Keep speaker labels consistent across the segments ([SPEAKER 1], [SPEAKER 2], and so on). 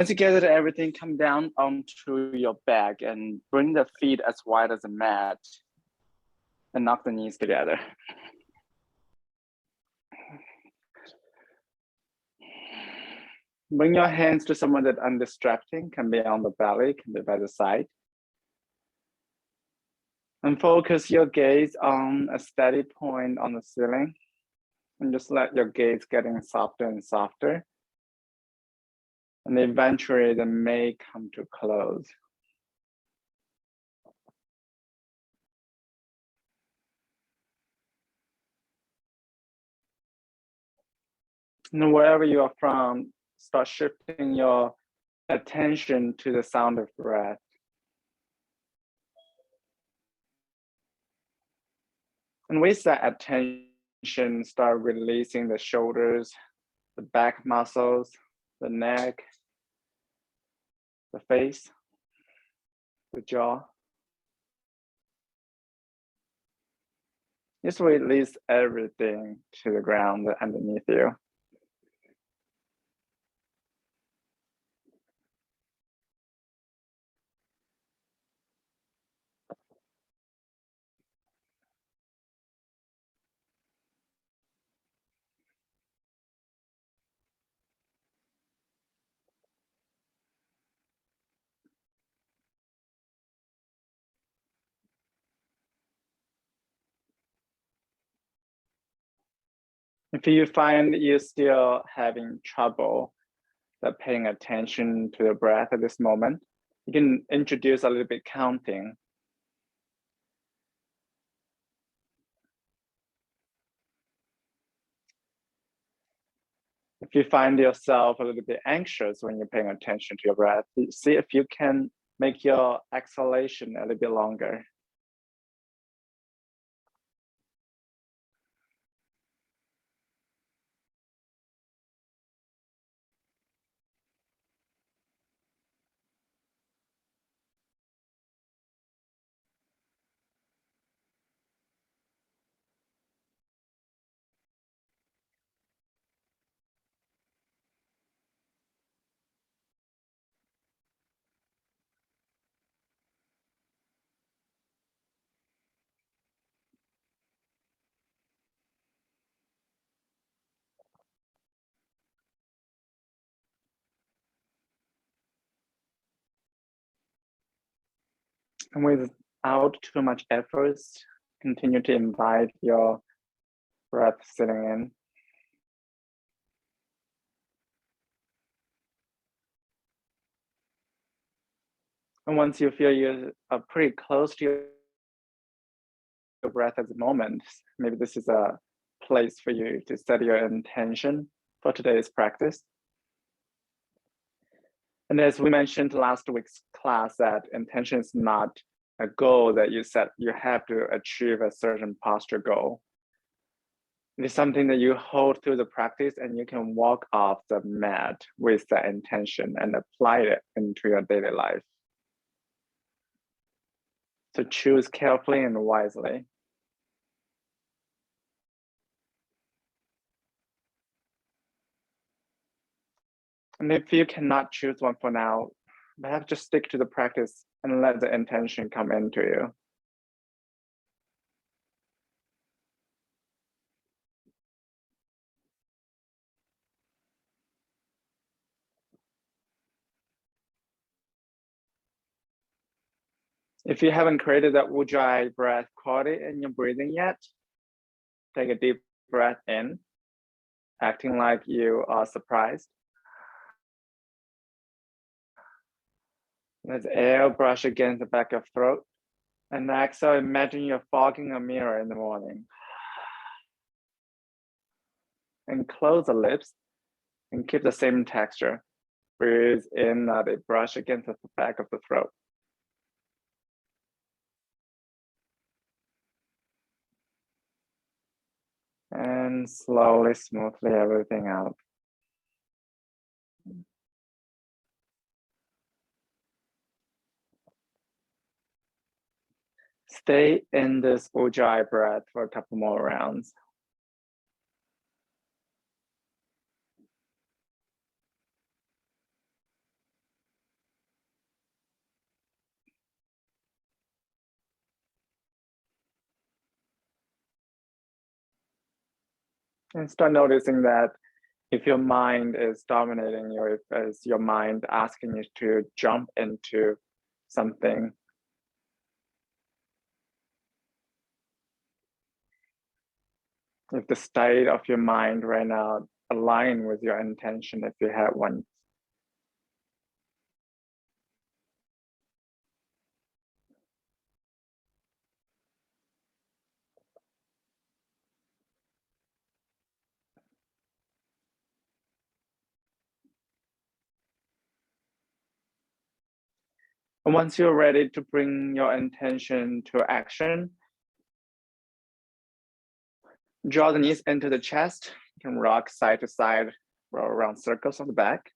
[SPEAKER 1] Once you gathered everything, come down onto your back and bring the feet as wide as a mat and knock the knees together. Bring your hands to somewhere that's undistracting, can be on the belly, can be by the side. And focus your gaze on a steady point on the ceiling. And just let your gaze getting softer and softer. And eventually they may come to close. And wherever you are from, start shifting your attention to the sound of breath. And with that attention, start releasing the shoulders, the back muscles, the neck, the face, the jaw. Just release everything to the ground underneath you. If you find you're still having trouble paying attention to the breath at this moment, you can introduce a little bit counting. If you find yourself a little bit anxious when you're paying attention to your breath, see if you can make your exhalation a little bit longer. And without too much effort, continue to invite your breath sitting in. And once you feel you are pretty close to your breath at the moment, maybe this is a place for you to set your intention for today's practice. And as we mentioned last week's class, that intention is not a goal that you set. You have to achieve a certain posture goal. It is something that you hold through the practice, and you can walk off the mat with that intention and apply it into your daily life. So choose carefully and wisely. And if you cannot choose one for now, perhaps just stick to the practice and let the intention come into you. If you haven't created that Ujjayi breath quality in your breathing yet, take a deep breath in, acting like you are surprised. Let the air brush against the back of the throat. And exhale, imagine you're fogging a mirror in the morning. And close the lips and keep the same texture. Breathe in, let it brush against the back of the throat. And slowly, smoothly, everything out. Stay in this Ujjayi breath for a couple more rounds. And start noticing that if your mind is dominating you, if it's your mind asking you to jump into something, if the state of your mind right now align with your intention, if you have one. And once you're ready to bring your intention to action, draw the knees into the chest. You can rock side to side, roll around circles on the back.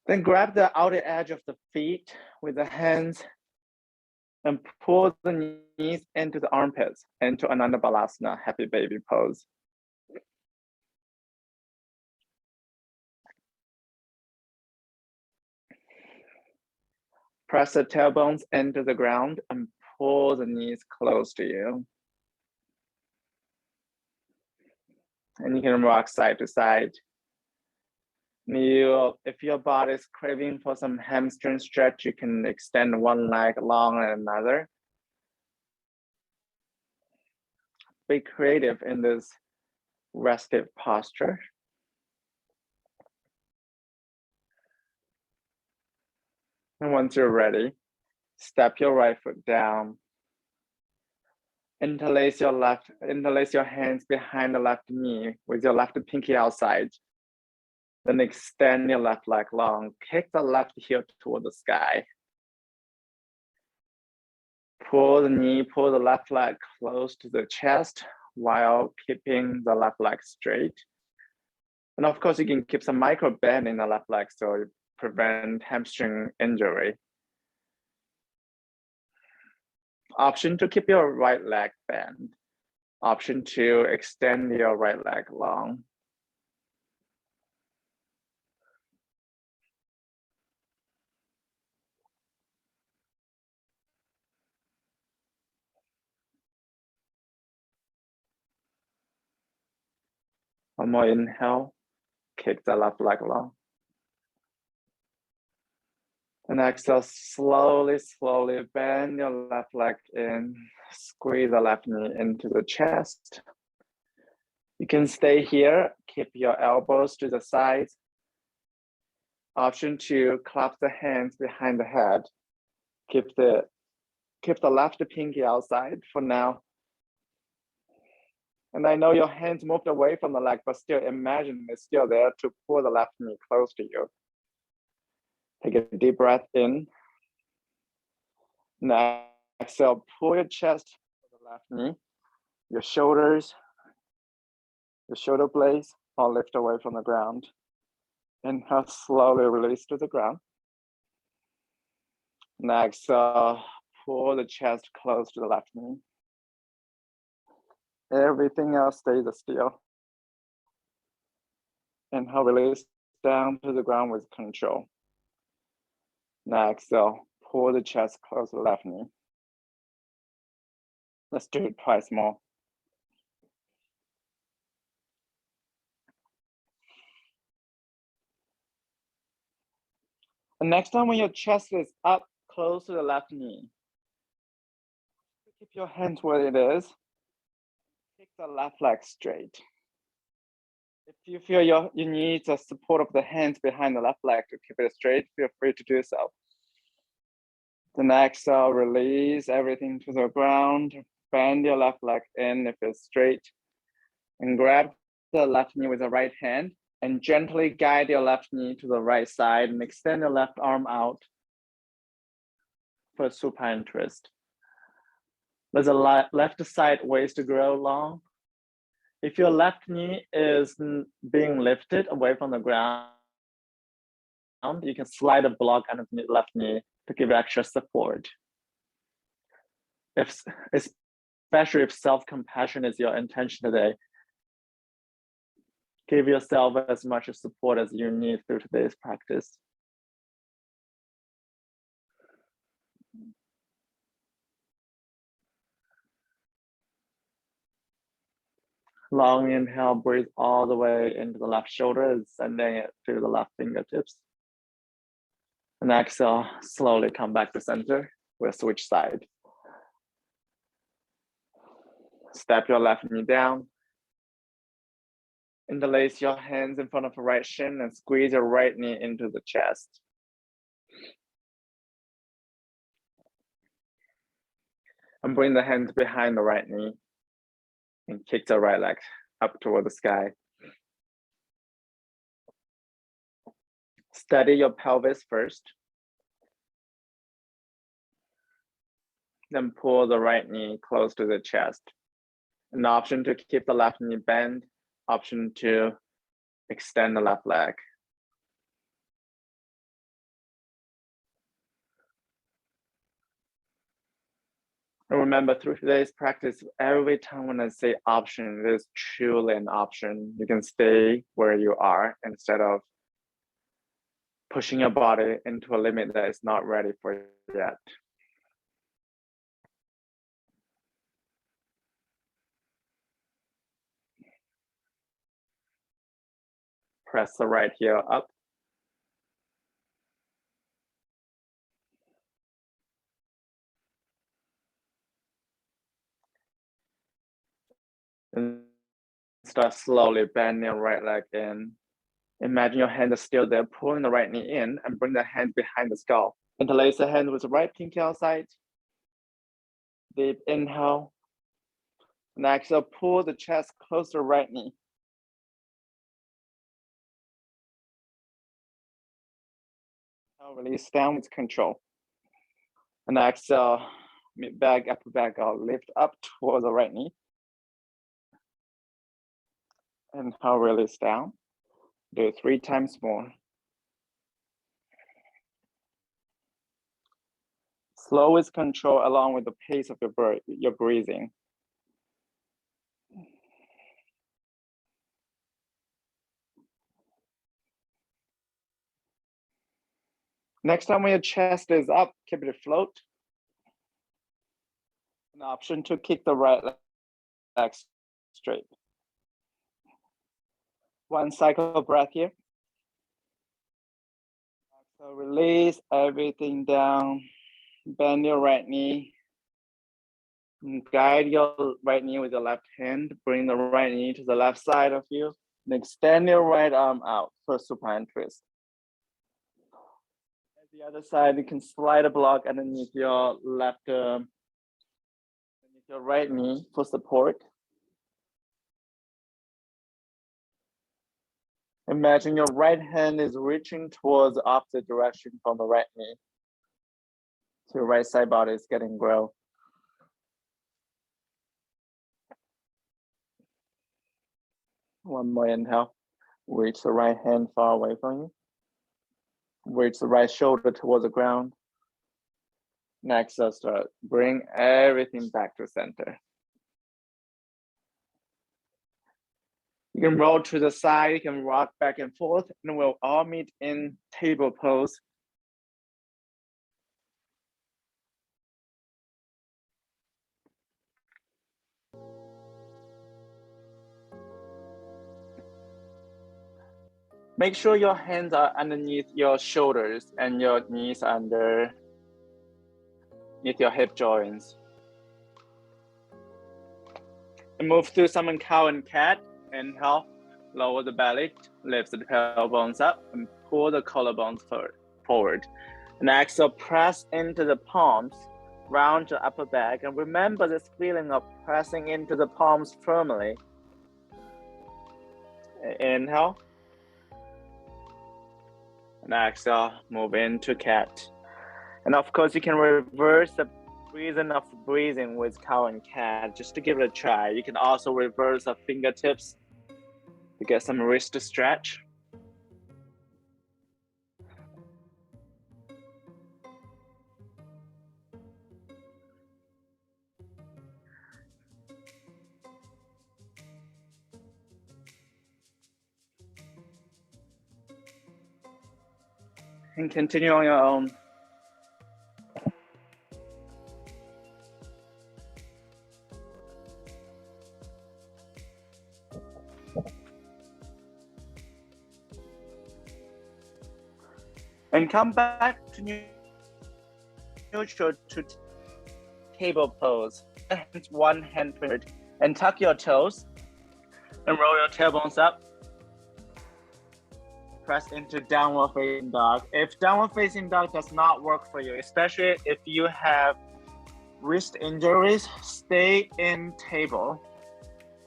[SPEAKER 1] Then grab the outer edge of the feet with the hands and pull the knees into the armpits, into another Malasana, happy baby pose. Press the tailbones into the ground and pull the knees close to you. And you can rock side to side. If your body is craving for some hamstring stretch, you can extend one leg long and another. Be creative in this restive posture. And once you're ready, step your right foot down. Interlace your hands behind the left knee with your left pinky outside. Then extend your left leg long. Kick the left heel toward the sky. Pull the left leg close to the chest while keeping the left leg straight. And of course, you can keep some micro bend in the left leg so you prevent hamstring injury. Option to keep your right leg bent. Option to extend your right leg long. One more inhale, kick the left leg long. And exhale, slowly bend your left leg in, squeeze the left knee into the chest. You can stay here, keep your elbows to the sides. Option 2, clap the hands behind the head. Keep the left pinky outside for now. And I know your hands moved away from the leg, but still imagine it's still there to pull the left knee close to you. Take a deep breath in. Now exhale, pull your chest to the left knee. Your shoulders, your shoulder blades all lift away from the ground. Inhale, slowly release to the ground. Now exhale, pull the chest close to the left knee. Everything else stays still. Inhale, release down to the ground with control. Now exhale, pull the chest close to the left knee. Let's do it twice more. And next time when your chest is up close to the left knee, keep your hands where it is. Kick the left leg straight. If you feel you need the support of the hands behind the left leg to keep it straight, feel free to do so. Then exhale, release everything to the ground. Bend your left leg in if it's straight. And grab the left knee with the right hand and gently guide your left knee to the right side and extend your left arm out for a supine twist. There's a left side ways to grow long. If your left knee is being lifted away from the ground, you can slide a block underneath the left knee to give extra support. Especially if self-compassion is your intention today, give yourself as much support as you need through today's practice. Long inhale, breathe all the way into the left shoulder and sending it to the left fingertips. And exhale, slowly come back to center. We'll switch side. Step your left knee down. Interlace your hands in front of your right shin and squeeze your right knee into the chest. And bring the hands behind the right knee and kick the right leg up toward the sky. Steady your pelvis first. Then pull the right knee close to the chest. An option to keep the left knee bent, option to extend the left leg. And remember, through today's practice, every time when I say option, it is truly an option. You can stay where you are instead of pushing your body into a limit that is not ready for it yet. Press the right heel up. And start slowly bending your right leg in. Imagine your hand is still there, pulling the right knee in and bring the hand behind the skull. Interlace the hand with the right pinky outside. Deep inhale. And exhale, pull the chest close to the right knee. Release down with control. And exhale, mid back, upper back, I'll lift up towards the right knee. Inhale, release down. Do it 3 times more. Slow with control along with the pace of your breathing. Next time when your chest is up, keep it afloat. An option to kick the right leg straight. 1 cycle of breath here. So release everything down. Bend your right knee. Guide your right knee with your left hand. Bring the right knee to the left side of you. And extend your right arm out for supine twist. At the other side, you can slide a block underneath your left underneath your right knee for support. Imagine your right hand is reaching towards the opposite direction from the right knee. So your right side body is getting grow. One more inhale. Reach the right hand far away from you. Reach the right shoulder towards the ground. Next, start. Bring everything back to center. You can roll to the side, you can rock back and forth, and we'll all meet in table pose. Make sure your hands are underneath your shoulders and your knees underneath your hip joints. And move to summon cow and cat. Inhale, lower the belly, lift the tailbones up, and pull the collarbones forward. And exhale, press into the palms, round your upper back, and remember this feeling of pressing into the palms firmly. Inhale. And exhale, move into cat. And of course, you can reverse the breathing with cow and cat just to give it a try. You can also reverse the fingertips to get some wrist stretch. And continue on your own. And come back to neutral to table pose. One hand forward and tuck your toes and roll your tailbones up. Press into downward facing dog. If downward facing dog does not work for you, especially if you have wrist injuries, stay in table.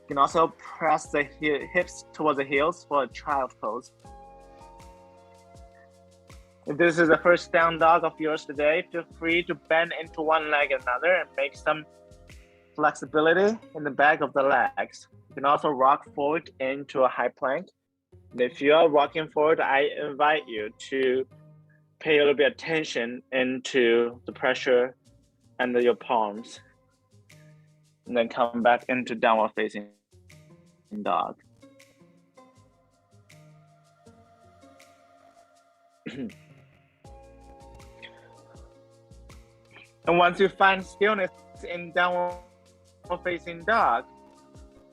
[SPEAKER 1] You can also press the hips towards the heels for a child pose. If this is the first down dog of yours today, feel free to bend into one leg and another and make some flexibility in the back of the legs. You can also rock forward into a high plank. And if you are rocking forward, I invite you to pay a little bit of attention into the pressure under your palms. And then come back into downward facing dog. And once you find stillness in downward facing dog,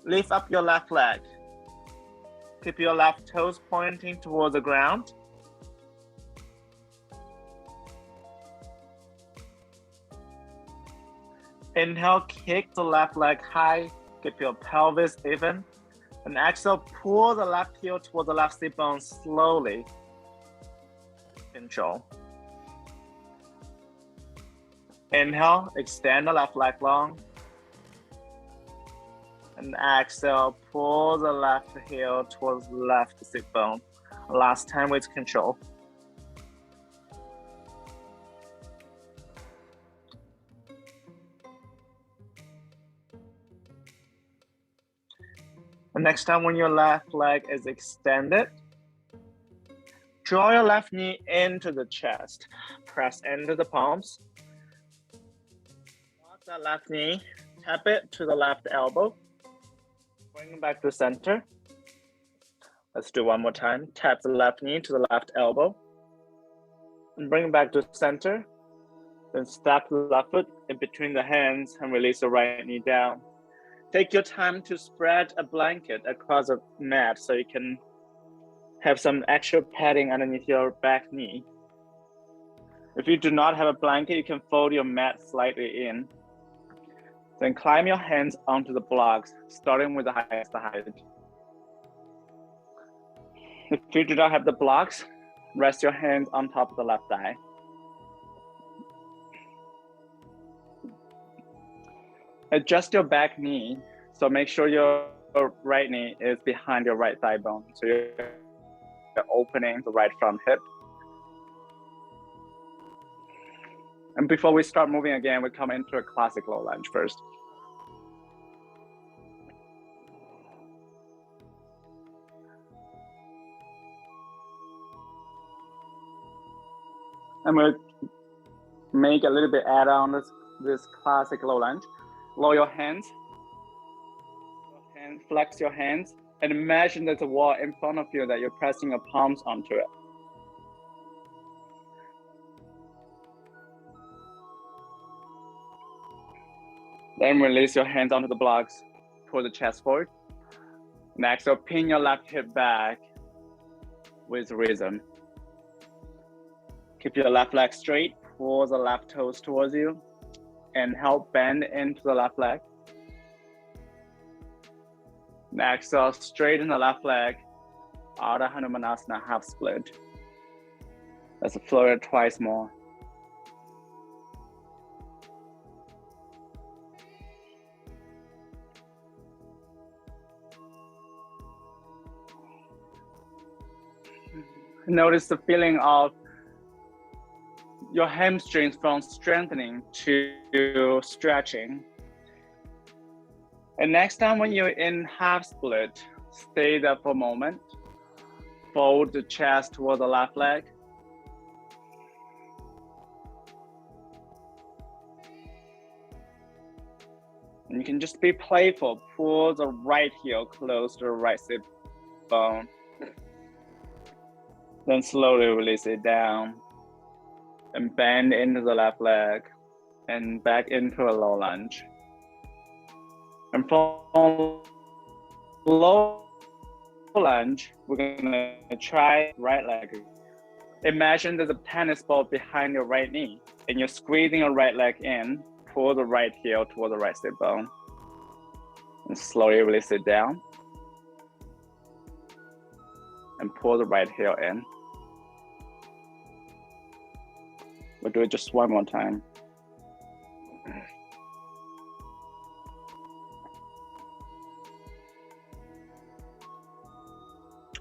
[SPEAKER 1] lift up your left leg. Keep your left toes pointing towards the ground. Inhale, kick the left leg high, keep your pelvis even. And exhale, pull the left heel towards the left sit bone slowly. Control. Inhale, extend the left leg long. And exhale, pull the left heel towards the left sit bone. Last time with control. And next time when your left leg is extended, draw your left knee into the chest. Press into the palms. Walk that left knee, tap it to the left elbow. Bring it back to center. Let's do one more time. Tap the left knee to the left elbow. And bring it back to center. Then step the left foot in between the hands and release the right knee down. Take your time to spread a blanket across the mat so you can have some extra padding underneath your back knee. If you do not have a blanket, you can fold your mat slightly in. Then climb your hands onto the blocks, starting with the highest height. If you do not have the blocks, rest your hands on top of the left thigh. Adjust your back knee, so make sure your right knee is behind your right thigh bone. So you're opening the right front hip. And before we start moving again, we come into a classic low lunge first. I'm going to make a little bit add on this classic low lunge. Lower your hands. Flex your hands and imagine there's a wall in front of you that you're pressing your palms onto it. Then release your hands onto the blocks, pull the chest forward. Next, so pin your left hip back with rhythm. Keep your left leg straight, pull the left toes towards you, and help bend into the left leg. Next, so straighten the left leg out of Hanumanasana half split. Let's float it twice more. Notice the feeling of your hamstrings from strengthening to stretching. And next time when you're in half split, stay there for a moment. Fold the chest toward the left leg. And you can just be playful. Pull the right heel close to the right sit bone. Then slowly release it down. And bend into the left leg. And back into a low lunge. And for low lunge, we're gonna try right leg Imagine there's a tennis ball behind your right knee and you're squeezing your right leg in, pull the right heel toward the right sit bone, and slowly release it down. And pull the right heel in. We'll do it just one more time.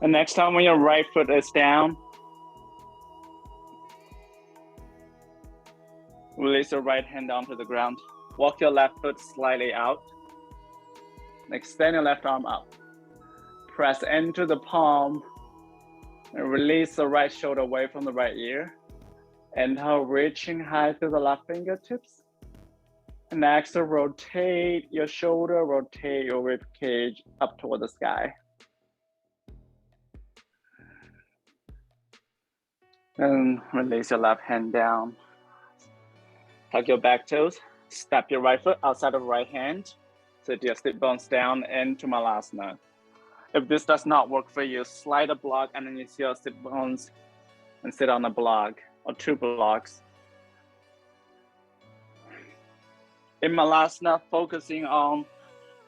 [SPEAKER 1] And next time when your right foot is down, release your right hand down to the ground. Walk your left foot slightly out. Extend your left arm up. Press into the palm and release the right shoulder away from the right ear. Inhale, reaching high through the left fingertips. And exhale, rotate your shoulder, rotate your rib cage up toward the sky. And release your left hand down. Tuck your back toes. Step your right foot outside of right hand. Sit your sit bones down into Malasana. If this does not work for you, slide a block underneath your sit bones and sit on a block or 2 blocks. In Malasana, focusing on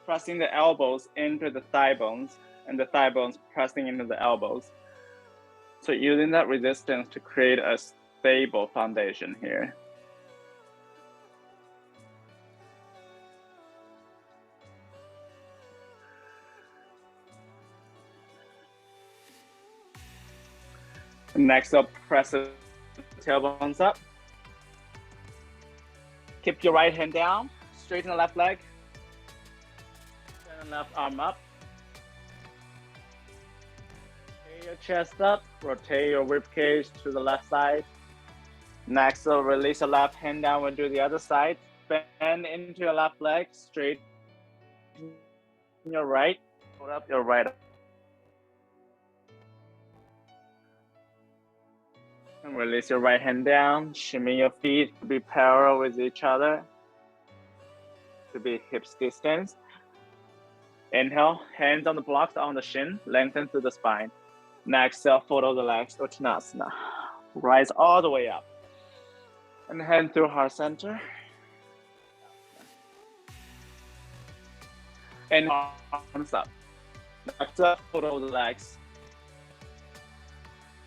[SPEAKER 1] pressing the elbows into the thigh bones and the thigh bones pressing into the elbows. So using that resistance to create a stable foundation here. Next up, press the tailbones up. Keep your right hand down, straighten the left leg, turn the left arm up. Rotate your chest up, rotate your rib cage to the left side. Next up, release your left hand down, we'll do the other side. Bend into your left leg, straighten your right, hold up your right. And release your right hand down, shimmy your feet to be parallel with each other, to be hips distance. Inhale, hands on the blocks on the shin, lengthen through the spine. Next, exhale, fold the legs, Uttanasana. Rise all the way up. And hand through heart center. And arms up. Next up, fold the legs.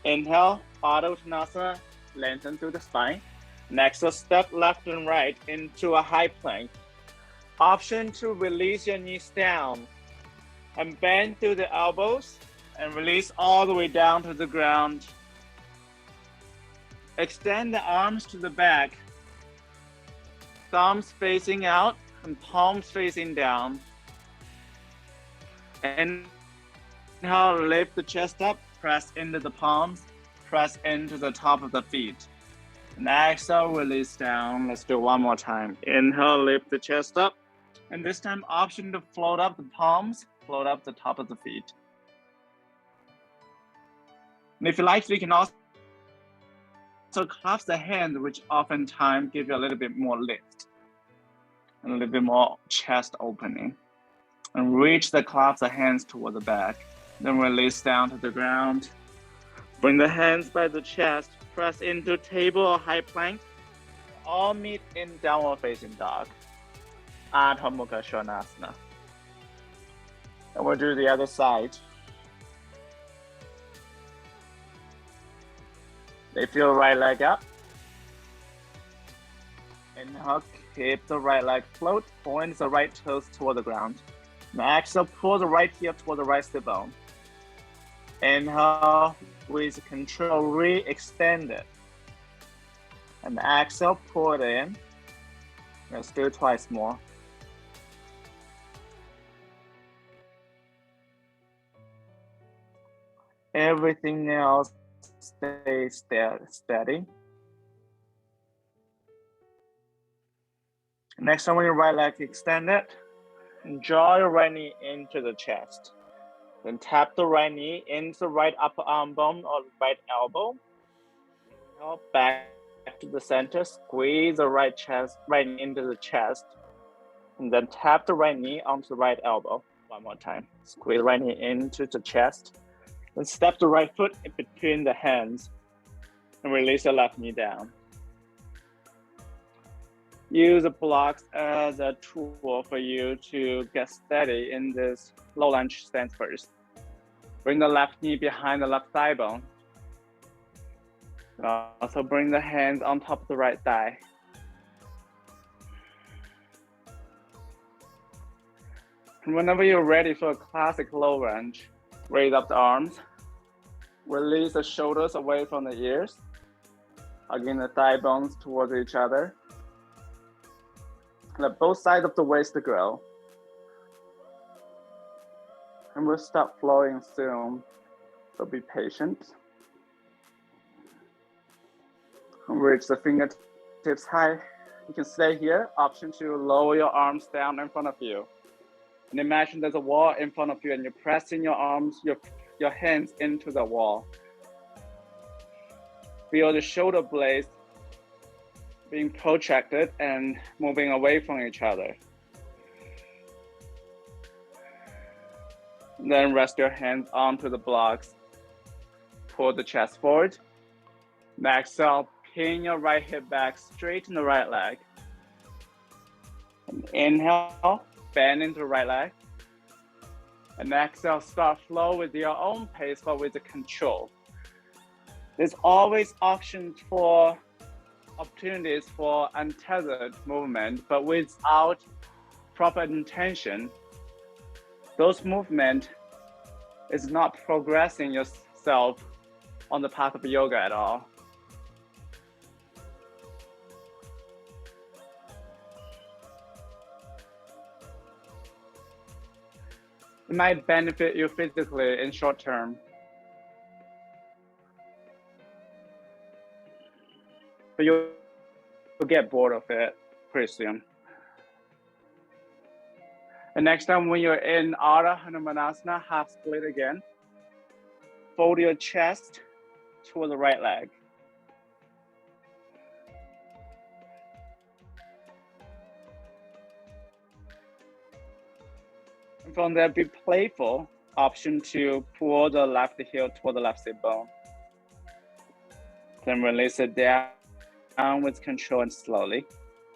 [SPEAKER 1] Inhale, Uttanasana, lengthen through the spine. Next, step left and right into a high plank. Option to release your knees down and bend through the elbows and release all the way down to the ground. Extend the arms to the back, thumbs facing out and palms facing down. Inhale, lift the chest up, press into the palms, press into the top of the feet. And exhale, release down. Let's do one more time. Inhale, lift the chest up. And this time, option to float up the palms, float up the top of the feet. And if you like, we can also clasp the hands, which oftentimes give you a little bit more lift, and a little bit more chest opening. And reach the clasp the hands toward the back. Then release down to the ground. Bring the hands by the chest, press into table or high plank. All meet in downward facing dog. Adho Mukha Svanasana. And we'll do the other side. Lift your right leg up. Inhale, keep the right leg float, point the right toes toward the ground. Now exhale, pull the right heel toward the right sit bone. Inhale, with control, re-extend it. And exhale, pull it in. Let's do it twice more. Everything else stays steady. Next time, when your right leg extended, draw your right knee into the chest. Then tap the right knee into the right upper arm bone or right elbow. Back to the center, squeeze the right knee into the chest. And then tap the right knee onto the right elbow. One more time. Squeeze the right knee into the chest. Then step the right foot in between the hands. And release your left knee down. Use the blocks as a tool for you to get steady in this low lunge stance first. Bring the left knee behind the left thigh bone. Also bring the hands on top of the right thigh. And whenever you're ready for a classic low lunge, raise up the arms. Release the shoulders away from the ears. Hugging the thigh bones towards each other. Let both sides of the waist grow. And we'll start flowing soon, so be patient. Reach the fingertips high. You can stay here. Option to lower your arms down in front of you. And imagine there's a wall in front of you and you're pressing your arms, your hands into the wall. Feel the shoulder blades being protracted and moving away from each other. Then rest your hands onto the blocks. Pull the chest forward. Exhale, pin your right hip back, straighten the right leg. And inhale, bend into the right leg. And exhale, start flow with your own pace, but with the control. There's always options for opportunities for untethered movement, but without proper intention, those movement is not progressing yourself on the path of yoga at all. It might benefit you physically in short term, but you'll get bored of it pretty soon. And next time when you're in Ardha Hanumanasana, half split again, fold your chest toward the right leg. And from there, be playful. Option to pull the left heel toward the left sit bone. Then release it down with control and slowly.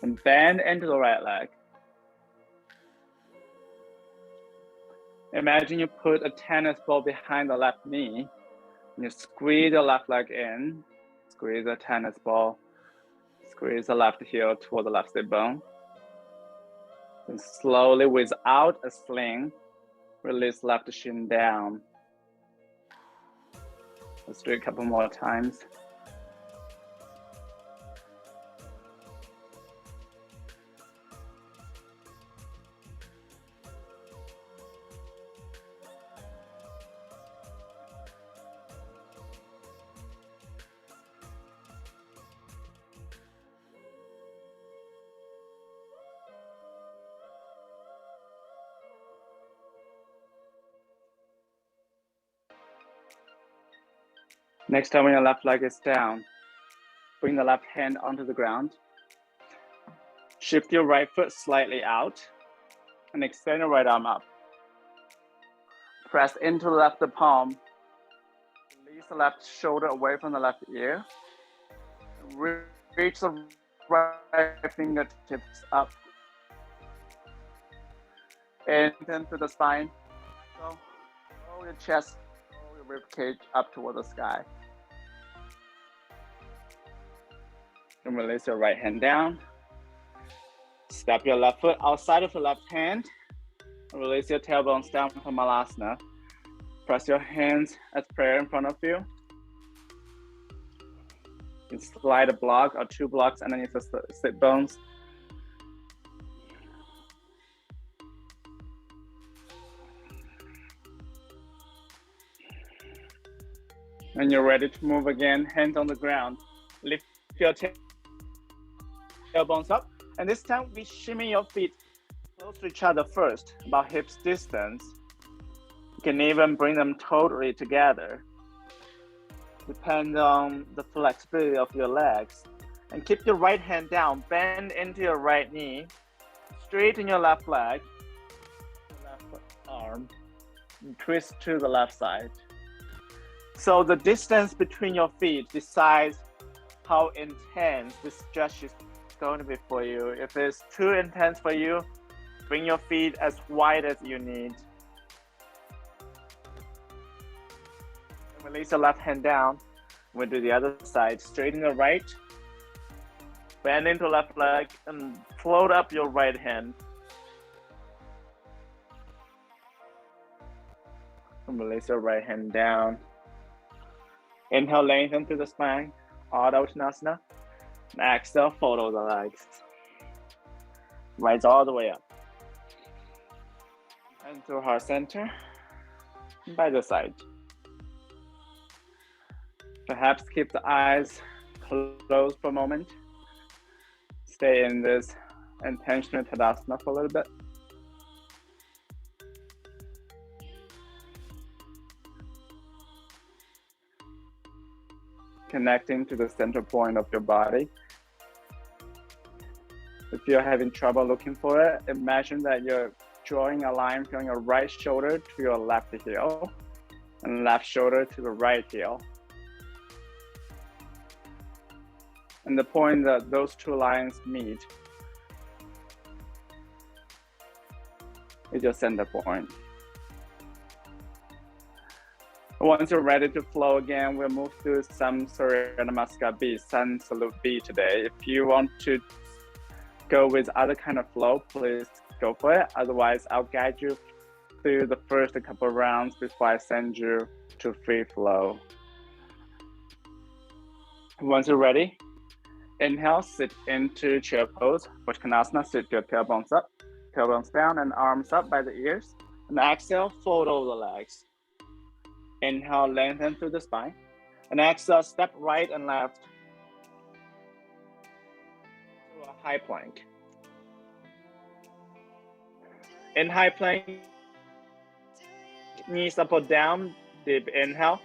[SPEAKER 1] And bend into the right leg. Imagine you put a tennis ball behind the left knee. And you squeeze the left leg in. Squeeze the tennis ball. Squeeze the left heel toward the left sit bone. And slowly, without a sling, release left shin down. Let's do it a couple more times. Next time when your left leg is down, bring the left hand onto the ground. Shift your right foot slightly out and extend your right arm up. Press into the left palm. Release the left shoulder away from the left ear. Reach the right fingertips up. And then to the spine. So roll your chest, roll your rib cage up toward the sky. And release your right hand down. Step your left foot outside of the left hand. Release your tailbones down from Malasana. Press your hands as prayer in front of you. You can slide a block or two blocks underneath the sit bones. When you're ready to move again, hands on the ground. Lift your tailbones up. And this time we shimmy your feet close to each other first, about hips distance. You can even bring them totally together. Depend on the flexibility of your legs. And keep your right hand down, bend into your right knee, straighten your left leg, left arm, and twist to the left side. So the distance between your feet decides how intense this stretch is going to be for you. If it's too intense for you, bring your feet as wide as you need. Release the left hand down. We'll do the other side. Straighten the right. Bend into left leg and float up your right hand. And release your right hand down. Inhale, lengthen through the spine. Untitled. And exhale, follow the legs. Rise all the way up. And to heart center. By the side. Perhaps keep the eyes closed for a moment. Stay in this intentional Tadasana for a little bit. Connecting to the center point of your body. If you're having trouble looking for it, imagine that you're drawing a line from your right shoulder to your left heel and left shoulder to the right heel. And the point that those two lines meet is your center point. Once you're ready to flow again, we'll move through some Surya Namaskar B, Sun Salute B today. If you want to go with other kind of flow, please go for it. Otherwise, I'll guide you through the first couple of rounds before I send you to free flow. Once you're ready, inhale, sit into chair pose. Bakasana, sit your tailbones up, tailbones down, and arms up by the ears. And exhale, fold over the legs. Inhale, lengthen through the spine. And exhale, step right and left to a high plank. In high plank, knees up or down, deep inhale.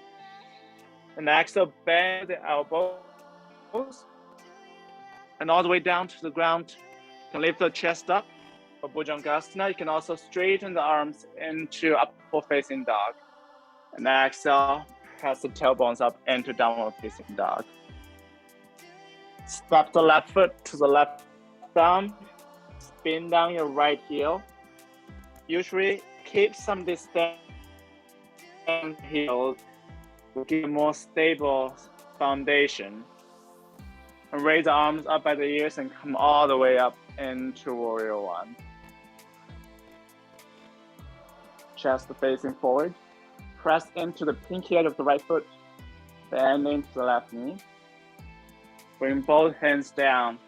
[SPEAKER 1] And exhale, bend the elbows. And all the way down to the ground. You can lift the chest up for Bhujangasana. You can also straighten the arms into upward facing dog. And exhale, press the tailbones up into downward facing dog. Step the left foot to the left thumb. Spin down your right heel. Usually keep some distance heel to give a more stable foundation. And raise the arms up by the ears and come all the way up into Warrior One. Chest facing forward. Press into the pinky edge of the right foot. Bend into the left knee. Bring both hands down.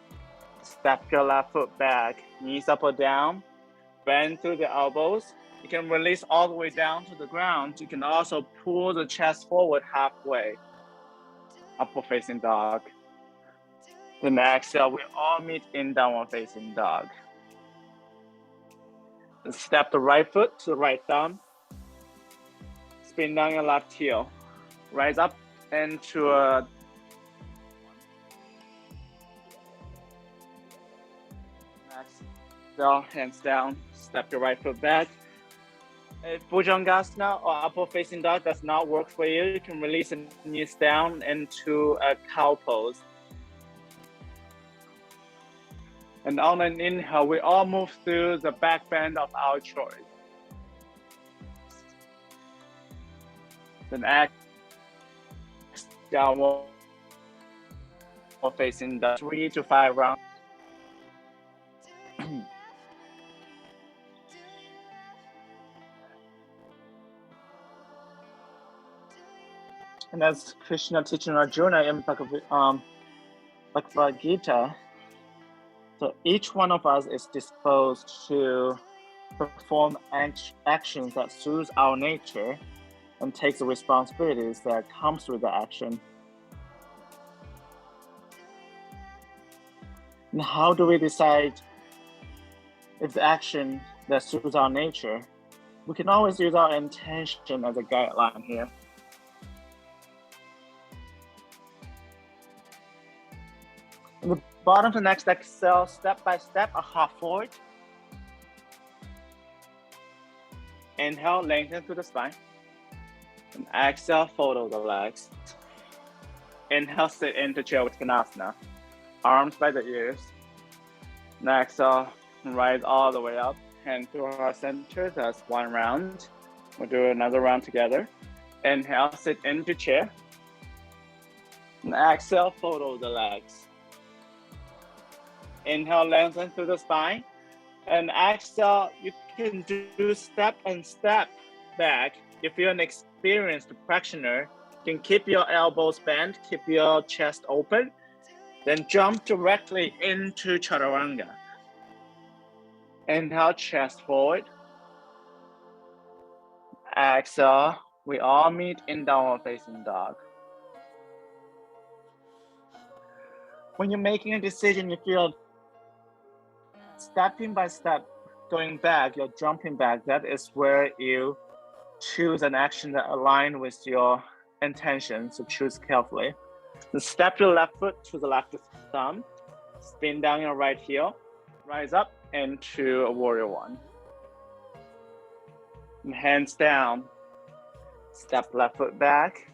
[SPEAKER 1] Step your left foot back. Knees up or down. Bend through the elbows. You can release all the way down to the ground. You can also pull the chest forward halfway. Upward facing dog. Then exhale, we all meet in downward facing dog. Step the right foot to the right thumb. Spin down your left heel. Rise up into a exhale, hands down. Step your right foot back. If Bhujangasana or upward facing dog does not work for you, you can release the knees down into a cow pose. And on an inhale, we all move through the back bend of our choice. Then exhale, downward facing the 3 to 5 rounds. And as Krishna teaching Arjuna in Bhagavad Gita, so each one of us is disposed to perform actions that suits our nature and takes the responsibilities that comes with the action. And how do we decide if the action that suits our nature? We can always use our intention as a guideline here. In the bottom of the next exhale, step by step, a half forward. Inhale, lengthen through the spine. And exhale, fold over the legs. Inhale, sit into chair with Uttanasana. Arms by the ears. Next, rise all the way up. Hand to our center. That's one round. We'll do another round together. Inhale, sit into chair. And exhale, fold over the legs. Inhale, lengthen through the spine. And exhale, you can do step and step back. If you're an experienced practitioner, you can keep your elbows bent, keep your chest open, then jump directly into Chaturanga. Inhale, chest forward. Exhale, we all meet in downward facing dog. When you're making a decision, if you're stepping by step, going back, you're jumping back, that is where you choose an action that aligns with your intention, so choose carefully. Then step your left foot to the left thumb, spin down your right heel, rise up into a warrior one. And hands down, step left foot back,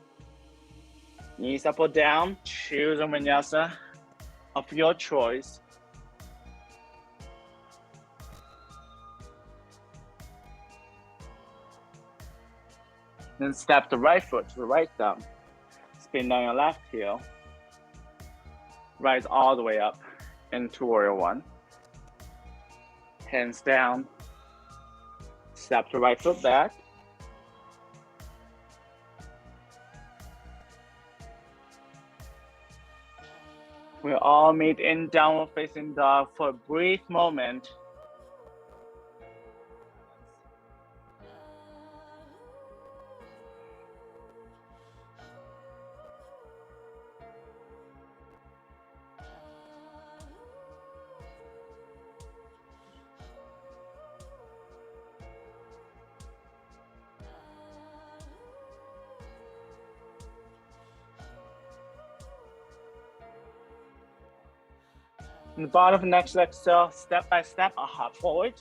[SPEAKER 1] knees up or down, choose a vinyasa of your choice. Then step the right foot to the right thumb, spin down your left heel, rise all the way up into warrior one. Hands down, step the right foot back. We'll all meet in downward facing dog for a brief moment. In the bottom of the next exhale, step by step, a hop forward.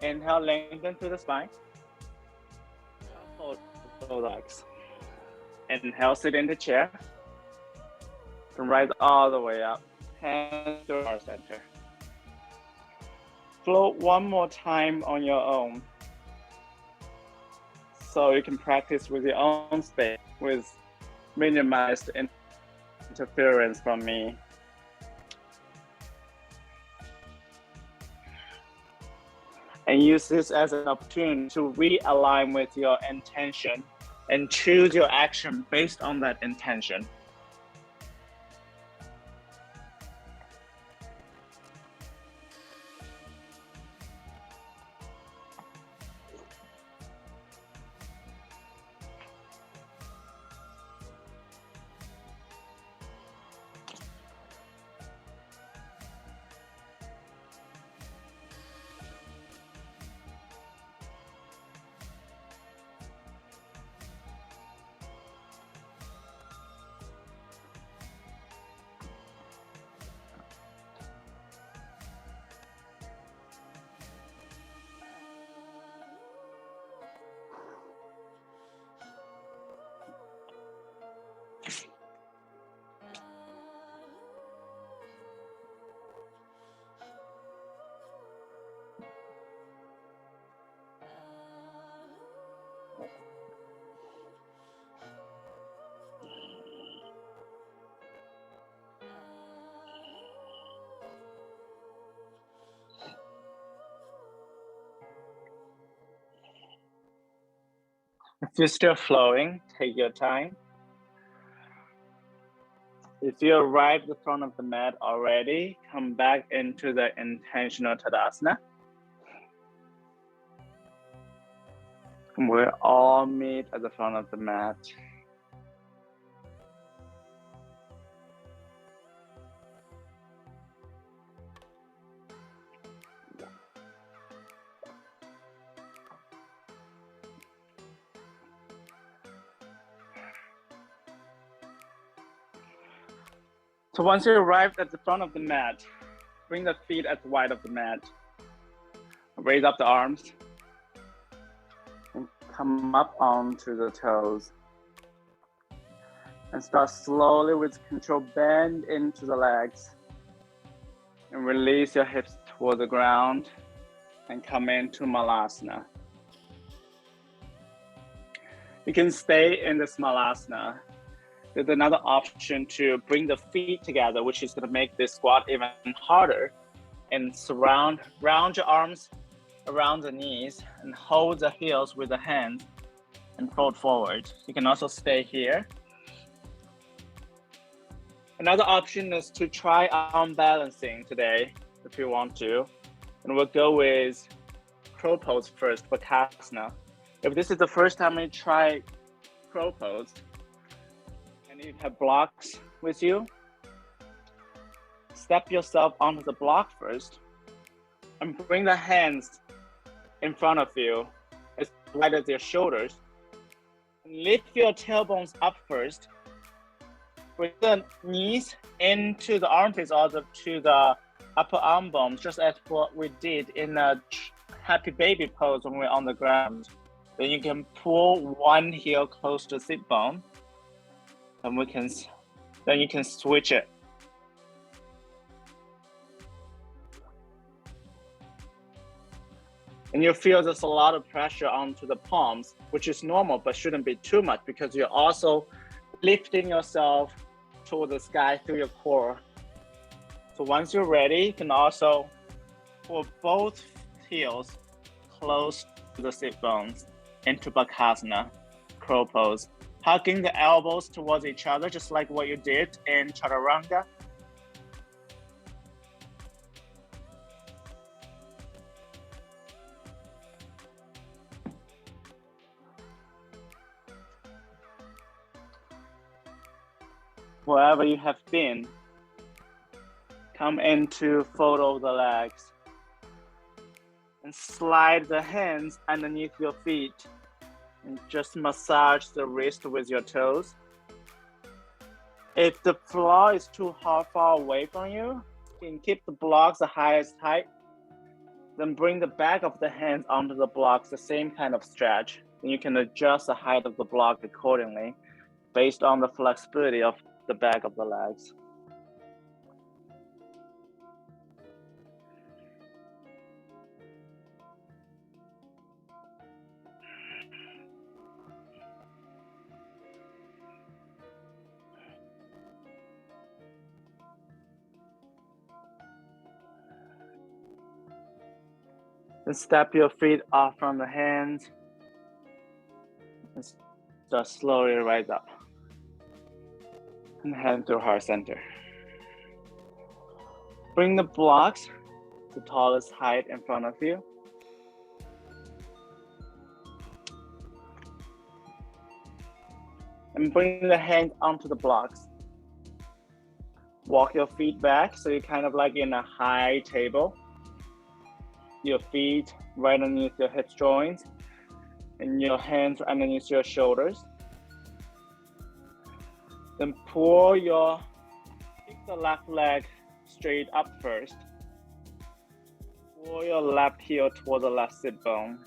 [SPEAKER 1] Inhale, lengthen through the spine. Fold the legs. Inhale, sit into chair. Then rise all the way up. Hands to our center. Float one more time on your own. So you can practice with your own space, with minimized interference from me. And use this as an opportunity to realign with your intention and choose your action based on that intention. If you're still flowing, take your time. If you arrived at the front of the mat already, come back into the intentional Tadasana. We'll all meet at the front of the mat. So once you arrive at the front of the mat, bring the feet at the wide of the mat. Raise up the arms and come up onto the toes. And start slowly with control, bend into the legs. And release your hips toward the ground and come into Malasana. You can stay in this Malasana. There's another option to bring the feet together, which is going to make this squat even harder. And round your arms around the knees and hold the heels with the hands and fold forward. You can also stay here. Another option is to try arm balancing today if you want to. And we'll go with crow pose first, Bakasana. If this is the first time you try crow pose and you have blocks with you, step yourself onto the block first and bring the hands in front of you as wide as your shoulders. Lift your tailbones up first. Bring the knees into the armpits or to the upper arm bones, just as what we did in a happy baby pose when we're on the ground. Then you can pull one heel close to the sit bone, and then you can switch it. And you feel there's a lot of pressure onto the palms, which is normal, but shouldn't be too much because you're also lifting yourself toward the sky through your core. So once you're ready, you can also pull both heels close to the sit bones into Bakasana, crow pose. Hugging the elbows towards each other, just like what you did in Chaturanga. Wherever you have been, come into fold over the legs and slide the hands underneath your feet and just massage the wrist with your toes. If the floor is too far away from you, you can keep the blocks the highest height, then bring the back of the hands onto the blocks, the same kind of stretch. And you can adjust the height of the block accordingly based on the flexibility of the back of the legs. Then step your feet off from the hands and start slowly rise up. And hand to heart center. Bring the blocks to the tallest height in front of you. And bring the hands onto the blocks. Walk your feet back so you're kind of like in a high table. Your feet right underneath your hip joints and your hands underneath your shoulders. Then kick the left leg straight up first. Pull your left heel toward the left sit bone.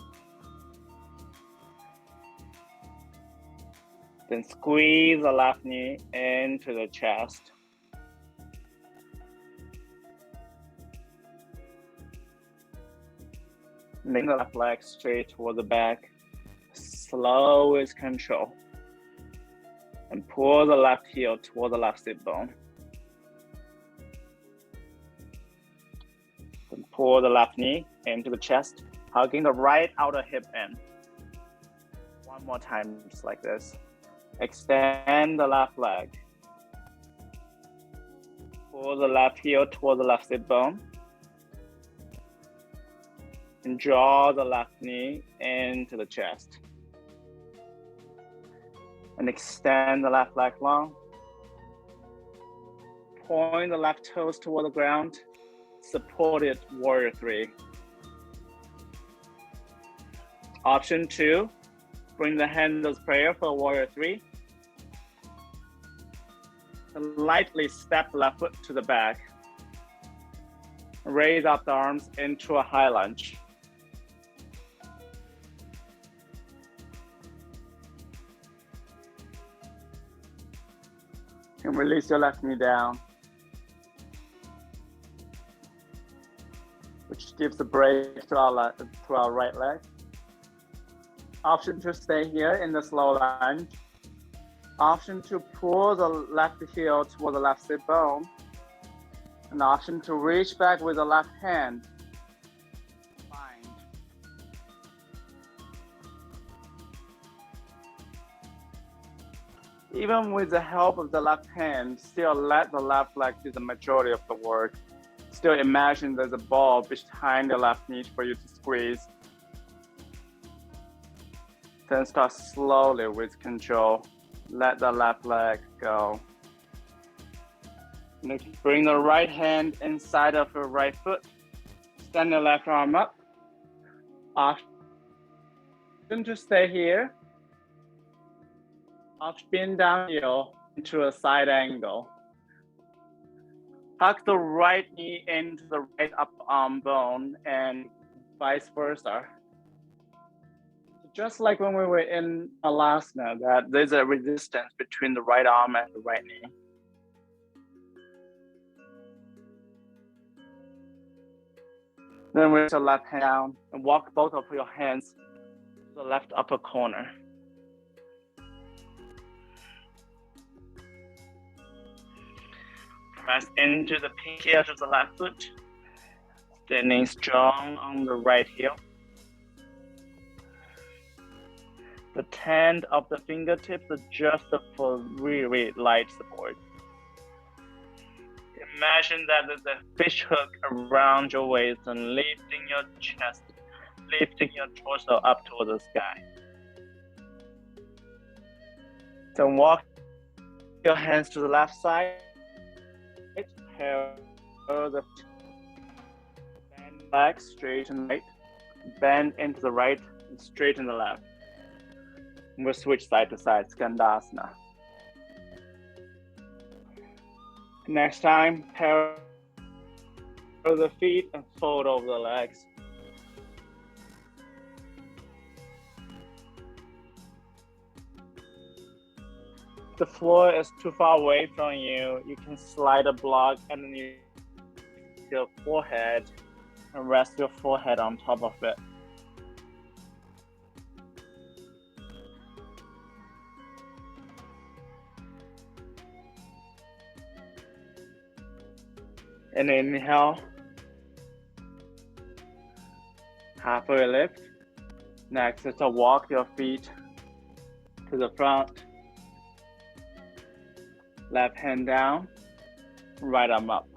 [SPEAKER 1] Then squeeze the left knee into the chest. Bring the left leg straight toward the back. Slow with control. And pull the left heel toward the left sit bone. Then pull the left knee into the chest, hugging the right outer hip in. One more time, just like this. Extend the left leg. Pull the left heel toward the left sit bone. And draw the left knee into the chest. And extend the left leg long. Point the left toes toward the ground. Supported warrior 3. Option 2, bring the hands as prayer for warrior 3. And lightly step left foot to the back. Raise up the arms into a high lunge. And release your left knee down, which gives a break to our right leg. Option to stay here in the slow lunge. Option to pull the left heel toward the left sit bone. An option to reach back with the left hand. Bind. Even with the help of the left hand, still let the left leg do the majority of the work. Still imagine there's a ball behind the left knee for you to squeeze. Then start slowly with control. Let the left leg go. Next, bring the right hand inside of your right foot. Stand the left arm up. Option to stay here. Option bend down heel into a side angle. Tuck the right knee into the right upper arm bone and vice versa. Just like when we were in Malasana, that there's a resistance between the right arm and the right knee. Then raise your left hand down and walk both of your hands to the left upper corner. Press into the pinky edge of the left foot, standing strong on the right heel. The end of the fingertips adjust for really light support. Imagine that there's a fish hook around your waist and lifting your chest, lifting your torso up toward the sky. Then walk your hands to the left side. The bend back, straighten right, bend into the right, and straighten the left. We'll switch side to side, Skandasana. Next time, parallel the feet and fold over the legs. If the floor is too far away from you, you can slide a block underneath your forehead and rest your forehead on top of it. And inhale, halfway lift. Next is to walk your feet to the front. Left hand down, right arm up.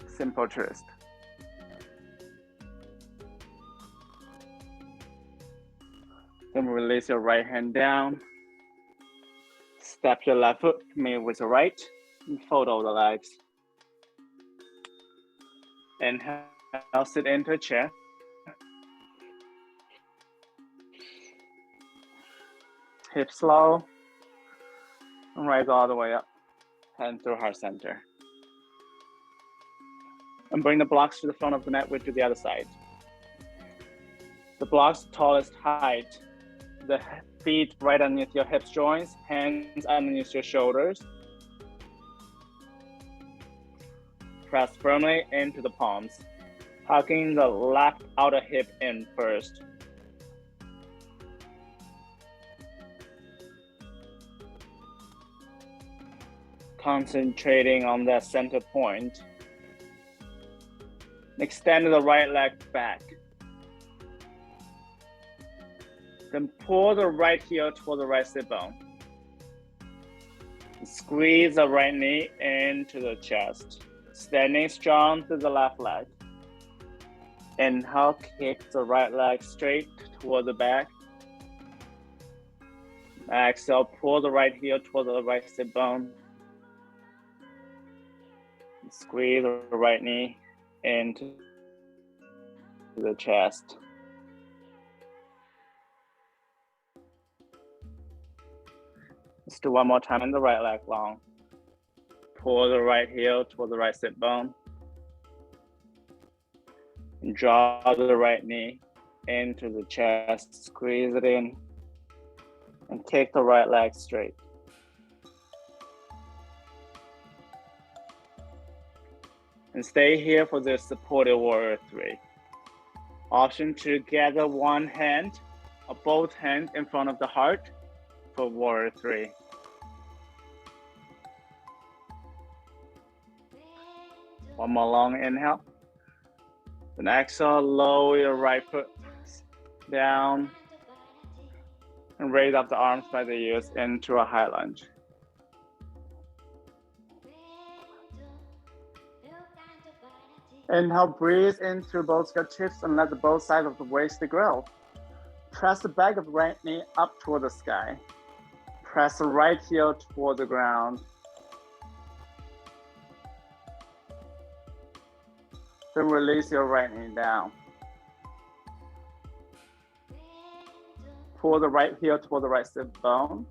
[SPEAKER 1] Simple twist. Then release your right hand down. Step your left foot, meet with the right, and fold over the legs. Inhale, sit into a chair. Hips low, and rise all the way up. Hand through heart center. And bring the blocks to the front of the mat width to the other side. The blocks tallest height. The feet right underneath your hips joints, hands underneath your shoulders. Press firmly into the palms, tucking the left outer hip in first. Concentrating on that center point. Extend the right leg back. Then pull the right heel toward the right sit bone. Squeeze the right knee into the chest. Standing strong to the left leg. Inhale, kick the right leg straight toward the back. Exhale, pull the right heel toward the right sit bone. Squeeze the right knee into the chest. Let's do one more time in the right leg long. Pull the right heel toward the right sit bone. And draw the right knee into the chest. Squeeze it in. And kick the right leg straight. And stay here for the supported warrior 3. Option to gather one hand or both hands in front of the heart for warrior 3. One more long inhale. Then exhale, lower your right foot down and raise up the arms by the ears into a high lunge. Inhale, breathe in through both your hips and let both sides of the waist grow. Press the back of the right knee up toward the sky. Press the right heel toward the ground. Then release your right knee down. Pull the right heel toward the right sit bone.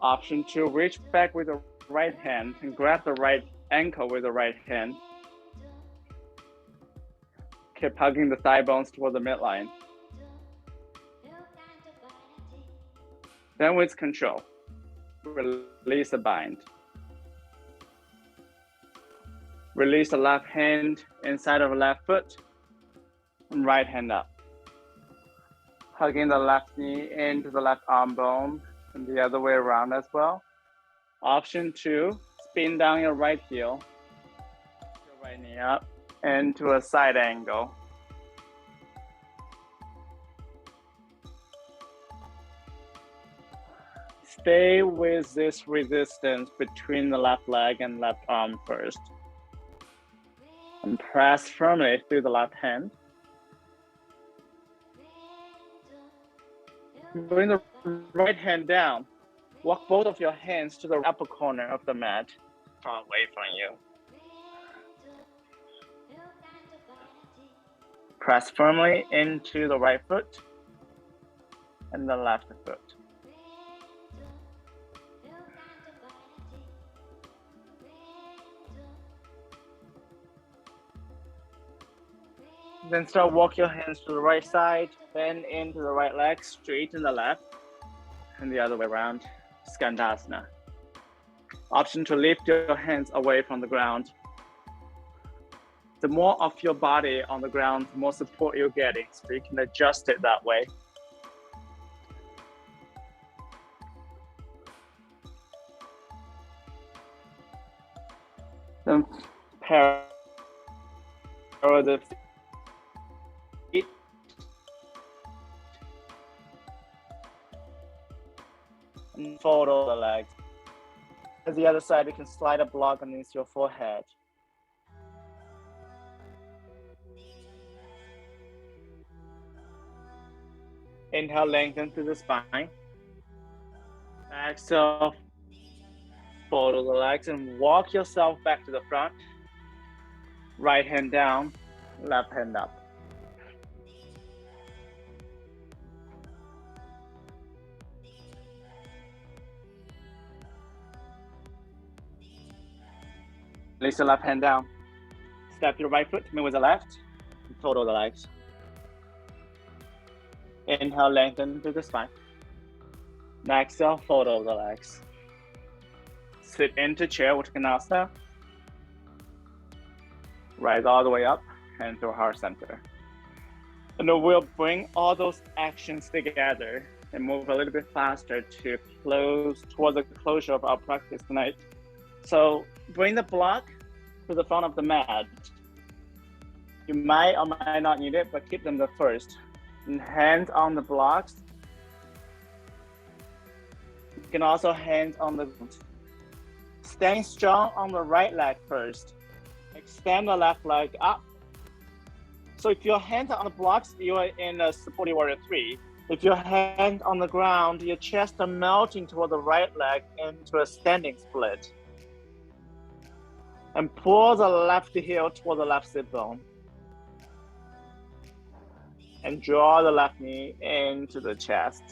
[SPEAKER 1] Option 2, reach back with the right hand and grab the right ankle with the right hand. Keep hugging the thigh bones toward the midline. Then with control, release the bind. Release the left hand inside of the left foot and right hand up. Hugging the left knee into the left arm bone and the other way around as well. Option 2, spin down your right heel, your right knee up into a side angle. Stay with this resistance between the left leg and left arm first. And press firmly through the left hand. Bring the right hand down. Walk both of your hands to the upper corner of the mat, far away from you. Press firmly into the right foot and the left foot. Then start walk your hands to the right side, bend into the right leg, straighten the left, and the other way around, Skandasana. Option to lift your hands away from the ground. The more of your body on the ground, the more support you're getting, so you can adjust it that way. Then parallel the feet. And fold over the legs. As the other side, you can slide a block underneath your forehead. Inhale, lengthen through the spine. Exhale, fold over the legs and walk yourself back to the front. Right hand down, left hand up. Release the left hand down. Step your right foot, move with the left, and fold over the legs. Inhale, lengthen through the spine. Exhale, fold over the legs. Sit into chair, Uttanasana. Rise all the way up and to heart center. And then we'll bring all those actions together and move a little bit faster to close toward the closure of our practice tonight. So bring the block to the front of the mat. You might or might not need it, but keep them the first. And hands on the blocks. You can also hands on the ground. Stand strong on the right leg first. Extend the left leg up. So if your hands are on the blocks, you are in a supported warrior 3. If your hand on the ground, your chest are melting toward the right leg into a standing split. And pull the left heel toward the left sit bone. And draw the left knee into the chest.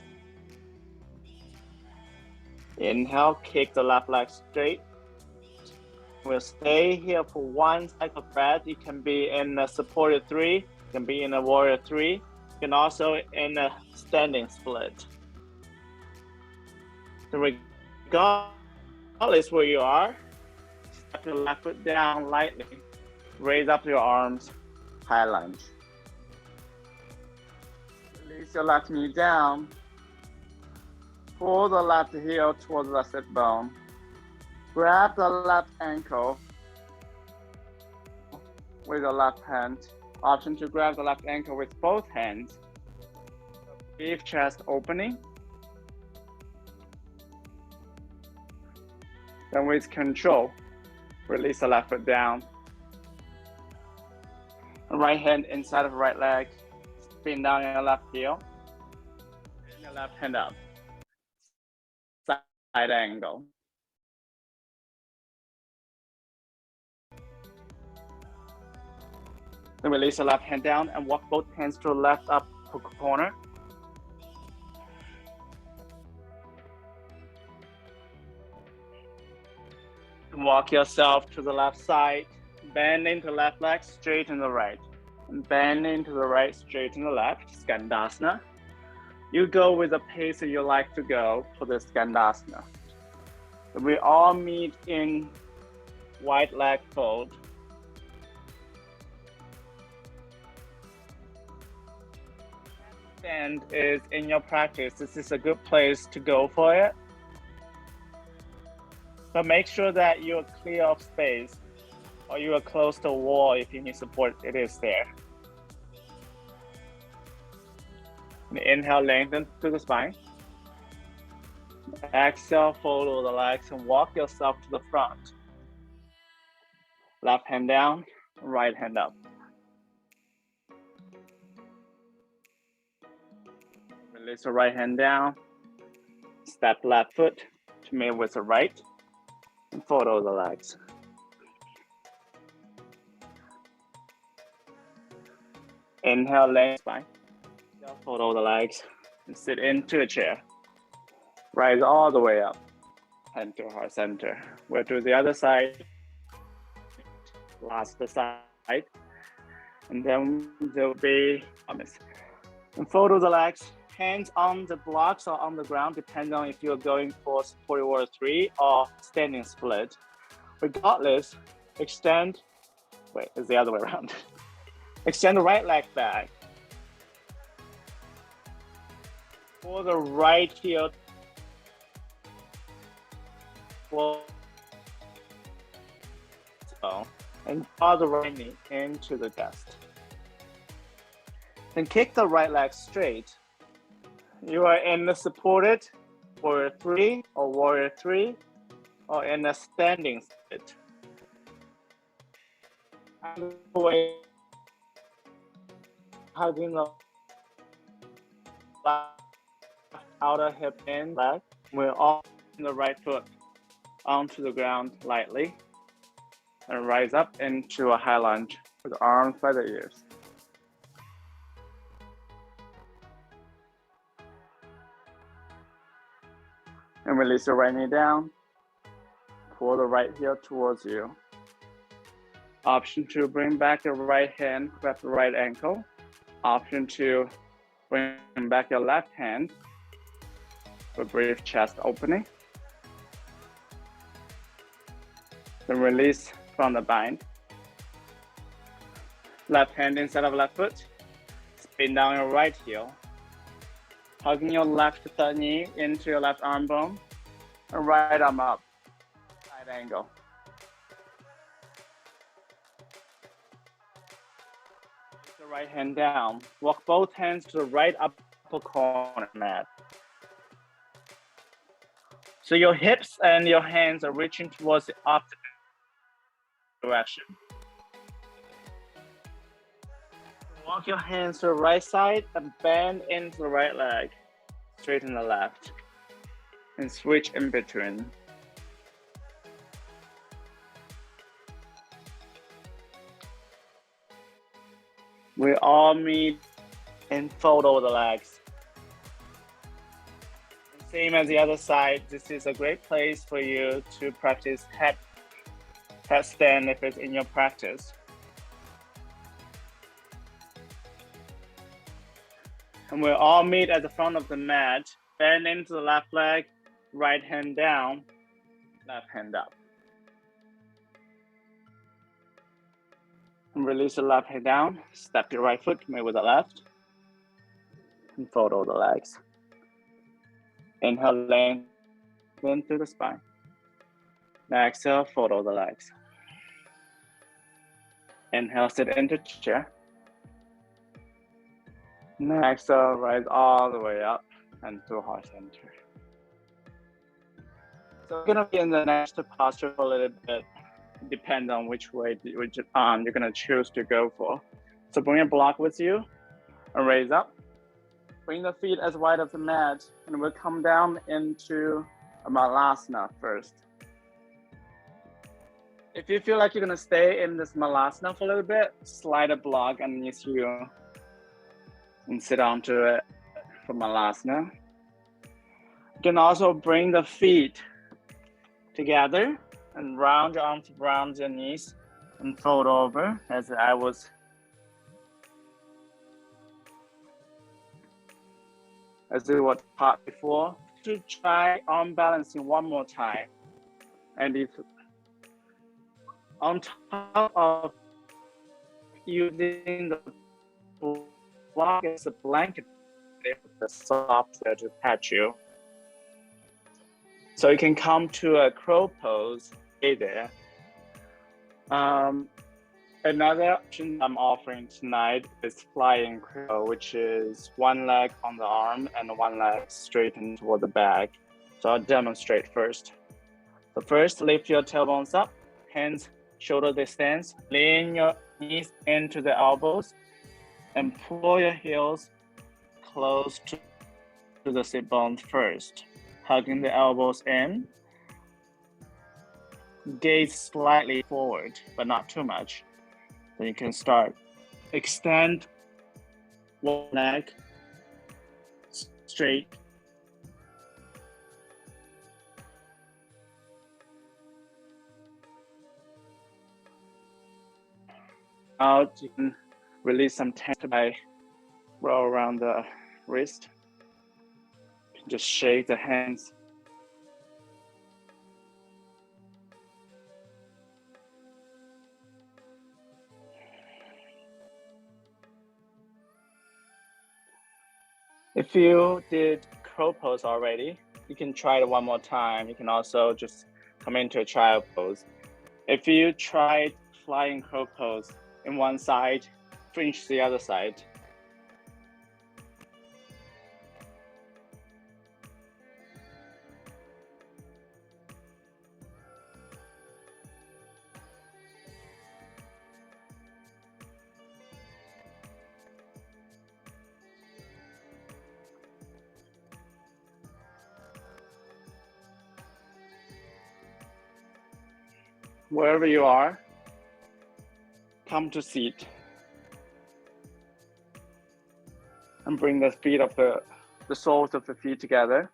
[SPEAKER 1] Inhale, kick the left leg straight. We'll stay here for one cycle of breath. You can be in a supported 3, you can be in a warrior 3, you can also in a standing split. So regardless where you are, step your left foot down lightly Raise up your arms, high lunge. Release your left knee down. Pull the left heel towards the sit bone. Grab the left ankle with your left hand. Option to grab the left ankle with both hands. Deep chest opening. Then with control, release the left foot down. Right hand inside of right leg. Spin down your left heel. And your left hand up. Side angle. Then release the left hand down and walk both hands to the left up corner. Walk yourself to the left side. Bend into the left leg, straighten the right. And bend into the right, straighten the left. Skandasana. You go with the pace that you like to go for the Skandasana. We all meet in wide leg fold. Stand is in your practice. This is a good place to go for it. But make sure that you're clear of space or you are close to a wall. If you need support, it is there. And inhale, lengthen through the spine. Exhale, follow the legs and walk yourself to the front. Left hand down, right hand up. Release the right hand down. Step left foot to meet with the right. And follow the legs. Inhale, lengthen spine. Follow the legs and sit into a chair. Rise all the way up. Hand to heart center. We'll do the other side. Last side. And then there'll be promise. And follow the legs. Hands on the blocks or on the ground, depending on if you're going for supported warrior 3 or standing split. Regardless, extend, wait, it's the other way around. Extend the right leg back. Pull the right heel and draw the right knee into the chest. Then kick the right leg straight. You are in the supported warrior 3 or warrior 3 or in a standing split. Hugging the left outer hip in leg. We're all in the right foot onto the ground lightly and rise up into a high lunge with arms by the ears. And release the right knee down. Pull the right heel towards you. Option to bring back the right hand, grab the right ankle. Option to bring back your left hand for brief chest opening. Then release from the bind. Left hand inside of left foot. Spin down your right heel. Hugging your left third knee into your left arm bone. And right arm up. Side angle. Place the right hand down. Walk both hands to the right upper corner mat. So your hips and your hands are reaching towards the opposite direction. Walk your hands to the right side and bend into the right leg. Straighten the left. And switch in between. We all meet and fold over the legs. Same as the other side, this is a great place for you to practice headstand if it's in your practice. And we'll all meet at the front of the mat. Bend into the left leg, right hand down, left hand up. And release the left hand down. Step your right foot, move with the left. And fold over the legs. Inhale, lengthen through the spine. Now exhale, fold over the legs. Inhale, sit into chair. Now exhale, rise all the way up and to heart center. So we're gonna be in the next posture for a little bit, depend on which way, which arm you're gonna choose to go for. So bring a block with you and raise up. Bring the feet as wide as the mat, and we'll come down into a Malasana first. If you feel like you're gonna stay in this Malasana for a little bit, slide a block underneath you and sit onto it for Malasana. You can also bring the feet together and round your arms around your knees and fold over as I was taught before. To try arm balancing one more time. And if on top of using the block as a blanket, the soft to patch you. So you can come to a crow pose, stay there. Another option I'm offering tonight is flying crow, which is one leg on the arm and one leg straightened toward the back. So I'll demonstrate first. So first, lift your tailbones up, hands shoulder distance, lean your knees into the elbows, and pull your heels close to the sit bones first. Hugging the elbows in. Gaze slightly forward, but not too much. Then you can start. Extend one leg straight. Out, you can release some tension by roll around the wrist. Just shake the hands. If you did crow pose already, you can try it one more time. You can also just come into a child pose. If you tried flying crow pose in one side, finish the other side. Wherever you are, come to seat. And bring the feet of the soles of the feet together.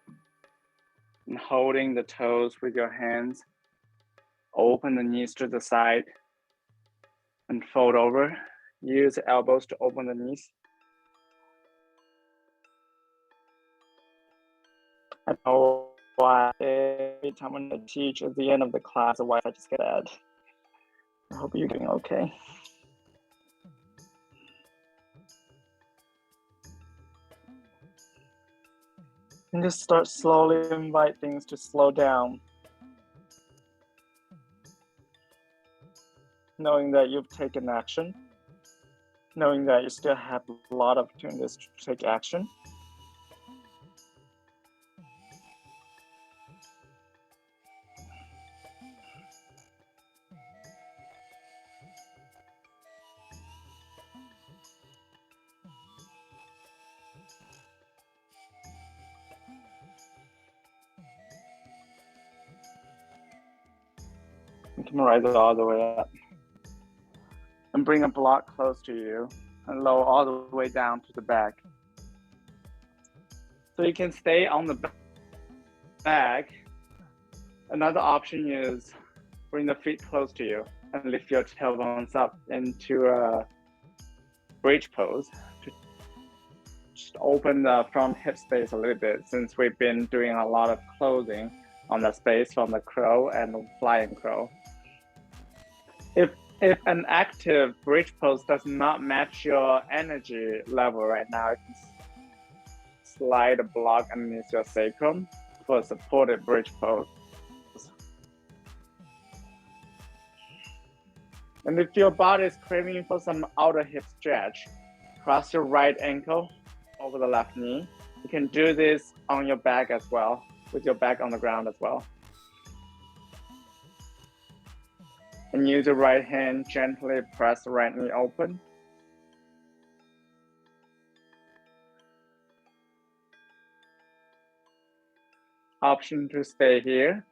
[SPEAKER 1] And holding the toes with your hands. Open the knees to the side. And fold over. Use the elbows to open the knees. I know why every time when I teach at the end of the class, the Wi-Fi just get bad. I hope you're doing okay. And just start slowly invite things to slow down. Knowing that you've taken action. Knowing that you still have a lot of opportunities to take action. You can rise it all the way up. And bring a block close to you and lower all the way down to the back. So you can stay on the back. Another option is bring the feet close to you and lift your tailbones up into a bridge pose. Just open the front hip space a little bit since we've been doing a lot of closing on the space from the crow and the flying crow. If If an active bridge pose does not match your energy level right now, you can slide a block underneath your sacrum for a supported bridge pose. And if your body is craving for some outer hip stretch, cross your right ankle over the left knee. You can do this on your back as well, with your back on the ground as well. And use your right hand, gently press the right knee open. Option to stay here.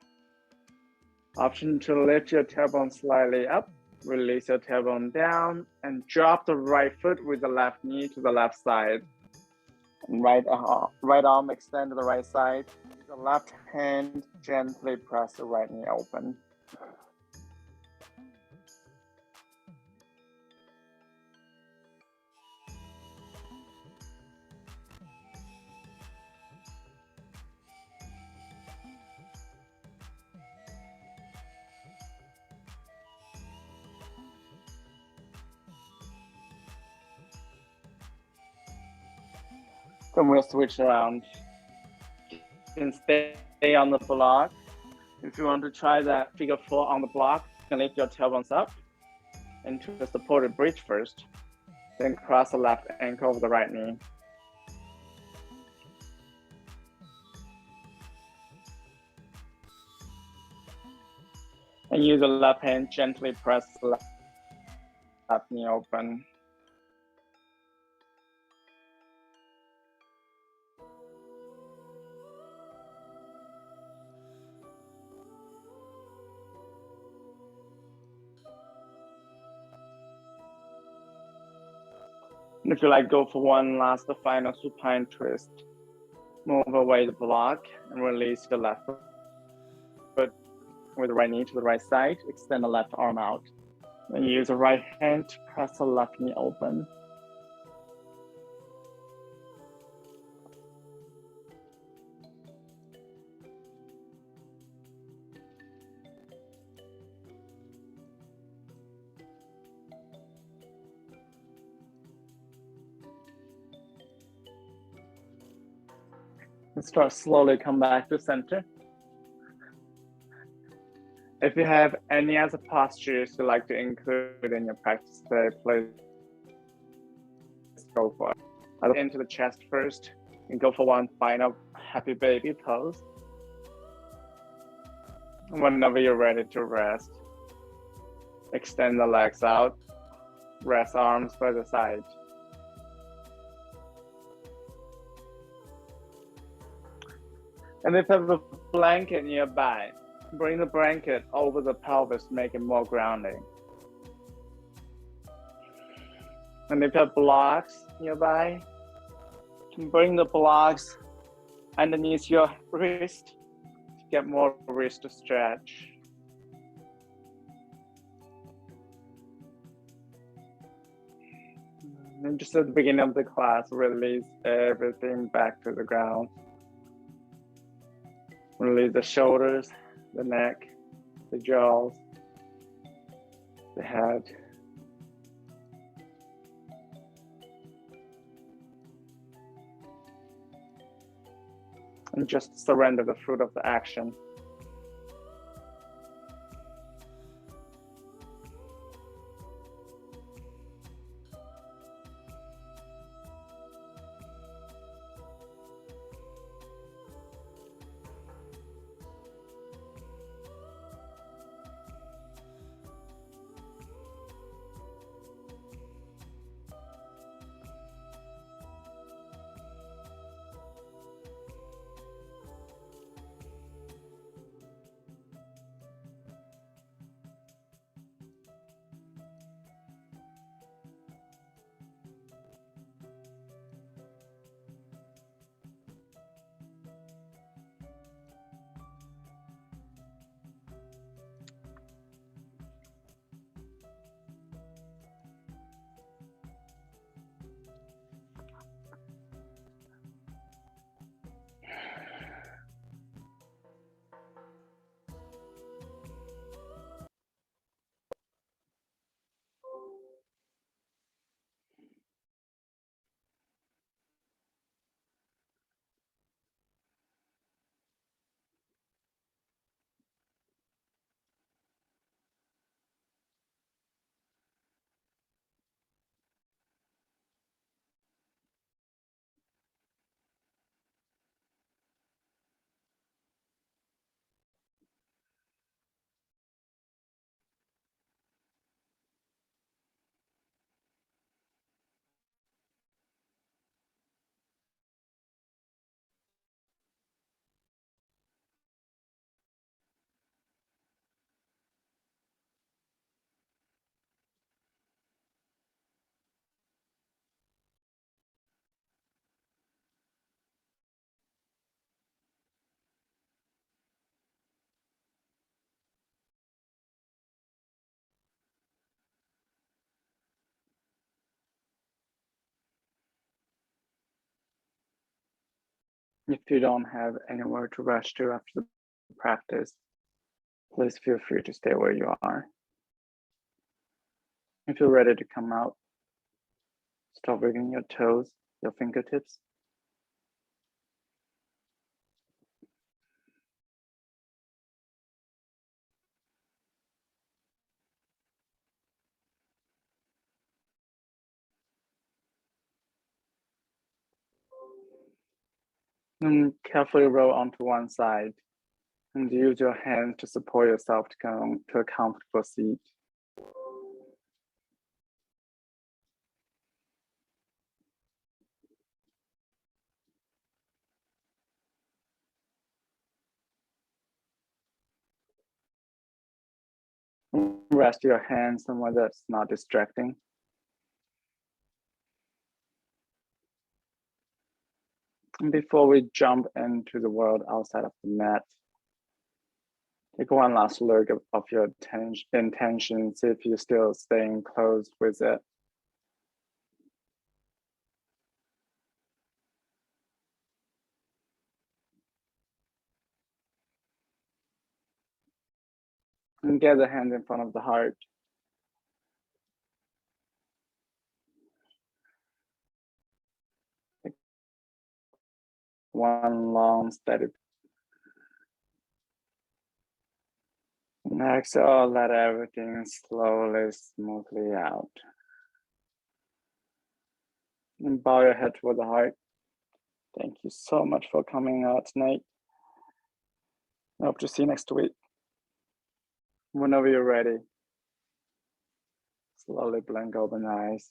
[SPEAKER 1] Option to lift your tailbone slightly up, release your tailbone down, and drop the right foot with the left knee to the left side. And right arm extend to the right side. The left hand gently press the right knee open. Then we'll switch around. You can stay on the block. If you want to try that figure 4 on the block, you can lift your tailbones up into the supported bridge first. Then cross the left ankle over the right knee. And use the left hand, gently press the left knee open. And if you like, go for one last final supine twist. Move away the block and release the left foot with the right knee to the right side. Extend the left arm out. And use the right hand to press the left knee open. And start slowly come back to center. If you have any other postures you'd like to include in your practice today, please go for it. I'll into the chest first and go for one final happy baby pose. Whenever you're ready to rest, extend the legs out, rest arms by the side. And if you have a blanket nearby, bring the blanket over the pelvis, make it more grounding. And if you have blocks nearby, you can bring the blocks underneath your wrist to get more wrist stretch. And just at the beginning of the class, release everything back to the ground. Release the shoulders, the neck, the jaws, the head. And just surrender the fruit of the action. If you don't have anywhere to rush to after the practice, please feel free to stay where you are. If you're ready to come out, start wiggling your toes, your fingertips. And carefully roll onto one side and use your hands to support yourself to come to a comfortable seat. Rest your hands somewhere that's not distracting. And before we jump into the world outside of the mat, take one last look of your intention, see if you're still staying close with it. And get the hand in front of the heart. Take one long, steady. And exhale, let everything slowly, smoothly out. And bow your head toward the heart. Thank you so much for coming out tonight. I hope to see you next week. Whenever you're ready, slowly blink open the eyes.